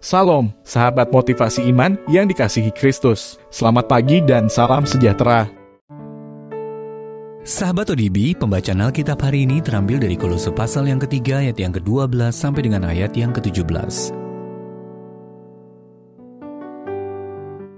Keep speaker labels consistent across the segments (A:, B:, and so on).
A: Salam, sahabat motivasi iman yang dikasihi Kristus. Selamat pagi dan salam sejahtera.
B: Sahabat ODB, pembacaan Alkitab hari ini terambil dari Kolose pasal yang ketiga ayat yang ke-12 sampai dengan ayat yang ke-17.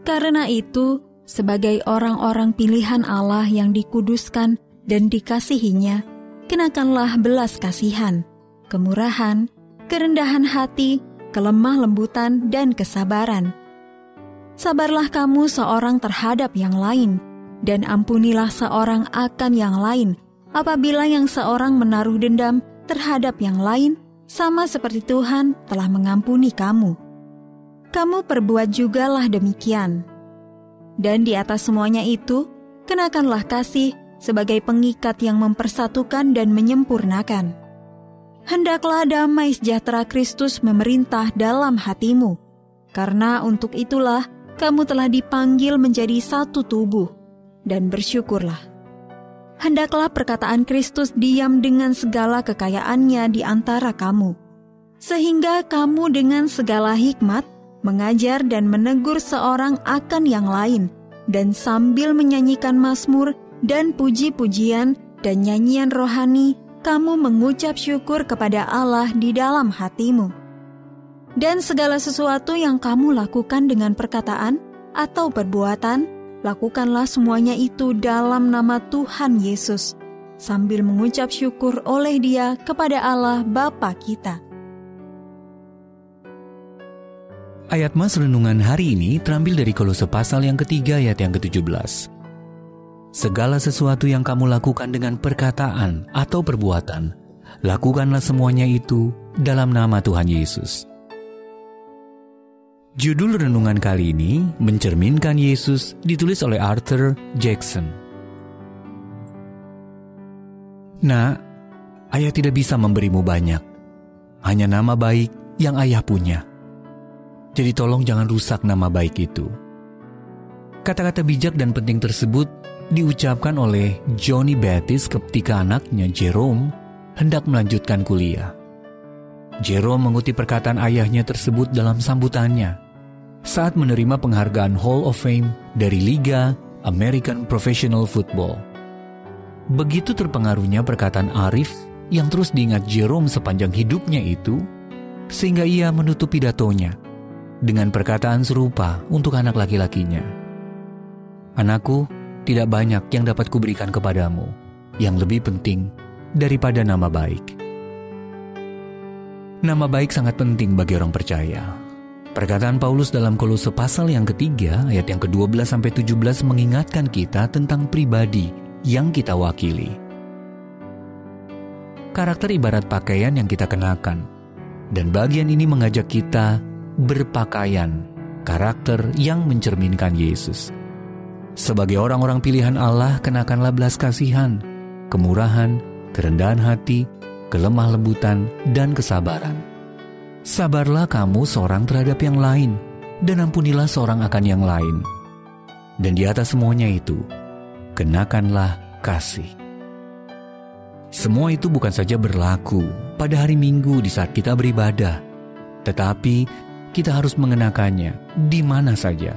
C: Karena itu, sebagai orang-orang pilihan Allah yang dikuduskan dan dikasihinya, kenakanlah belas kasihan, kemurahan, kerendahan hati, kelemah lembutan, dan kesabaran. Sabarlah kamu seorang terhadap yang lain, dan ampunilah seorang akan yang lain, apabila yang seorang menaruh dendam terhadap yang lain, sama seperti Tuhan telah mengampuni kamu. Kamu perbuat jugalah demikian. Dan di atas semuanya itu, kenakanlah kasih sebagai pengikat yang mempersatukan dan menyempurnakan. Hendaklah damai sejahtera Kristus memerintah dalam hatimu, karena untuk itulah kamu telah dipanggil menjadi satu tubuh, dan bersyukurlah. Hendaklah perkataan Kristus diam dengan segala kekayaannya di antara kamu, sehingga kamu dengan segala hikmat mengajar dan menegur seorang akan yang lain, dan sambil menyanyikan mazmur dan puji-pujian dan nyanyian rohani, kamu mengucap syukur kepada Allah di dalam hatimu. Dan segala sesuatu yang kamu lakukan dengan perkataan atau perbuatan, lakukanlah semuanya itu dalam nama Tuhan Yesus, sambil mengucap syukur oleh Dia kepada Allah Bapa kita.
B: Ayat Mas Renungan hari ini terambil dari Kolose pasal yang ketiga ayat yang ke-17. Segala sesuatu yang kamu lakukan dengan perkataan atau perbuatan, lakukanlah semuanya itu dalam nama Tuhan Yesus. Judul renungan kali ini, Mencerminkan Yesus, ditulis oleh Arthur Jackson. Nak, ayah tidak bisa memberimu banyak, hanya nama baik yang ayah punya. Jadi tolong jangan rusak nama baik itu. Kata-kata bijak dan penting tersebut diucapkan oleh Johnny Baptist ketika anaknya Jerome hendak melanjutkan kuliah. Jerome mengutip perkataan ayahnya tersebut dalam sambutannya saat menerima penghargaan Hall of Fame dari Liga American Professional Football. Begitu terpengaruhnya perkataan Arif yang terus diingat Jerome sepanjang hidupnya itu, sehingga ia menutup pidatonya dengan perkataan serupa untuk anak laki-lakinya. Anakku, tidak banyak yang dapat kuberikan kepadamu, yang lebih penting daripada nama baik. Nama baik sangat penting bagi orang percaya. Perkataan Paulus dalam Kolose pasal yang ketiga, ayat yang ke-12-17 mengingatkan kita tentang pribadi yang kita wakili. Karakter ibarat pakaian yang kita kenakan, dan bagian ini mengajak kita berpakaian karakter yang mencerminkan Yesus. Sebagai orang-orang pilihan Allah, kenakanlah belas kasihan, kemurahan, kerendahan hati, kelemah lembutan, dan kesabaran. Sabarlah kamu seorang terhadap yang lain, dan ampunilah seorang akan yang lain. Dan di atas semuanya itu, kenakanlah kasih. Semua itu bukan saja berlaku pada hari Minggu di saat kita beribadah, tetapi kita harus mengenakannya di mana saja,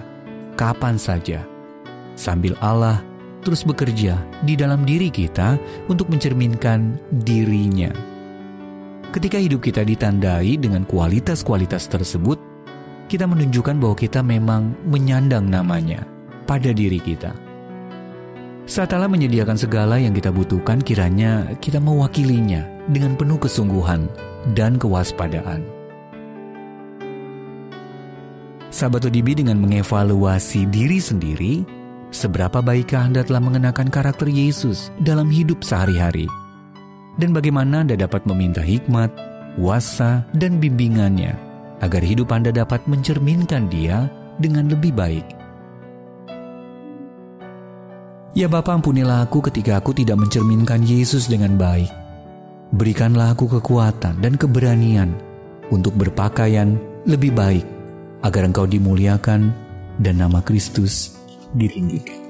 B: kapan saja, sambil Allah terus bekerja di dalam diri kita untuk mencerminkan dirinya. Ketika hidup kita ditandai dengan kualitas-kualitas tersebut, kita menunjukkan bahwa kita memang menyandang namanya pada diri kita. Saat Allah menyediakan segala yang kita butuhkan, kiranya kita mewakilinya dengan penuh kesungguhan dan kewaspadaan. Sahabat ODB, dengan mengevaluasi diri sendiri, seberapa baikkah Anda telah mengenakan karakter Yesus dalam hidup sehari-hari? Dan bagaimana Anda dapat meminta hikmat, kuasa, dan bimbingannya agar hidup Anda dapat mencerminkan Dia dengan lebih baik? Ya Bapa, ampunilah aku ketika aku tidak mencerminkan Yesus dengan baik. Berikanlah aku kekuatan dan keberanian untuk berpakaian lebih baik, agar Engkau dimuliakan dan nama Kristus ditinggikan.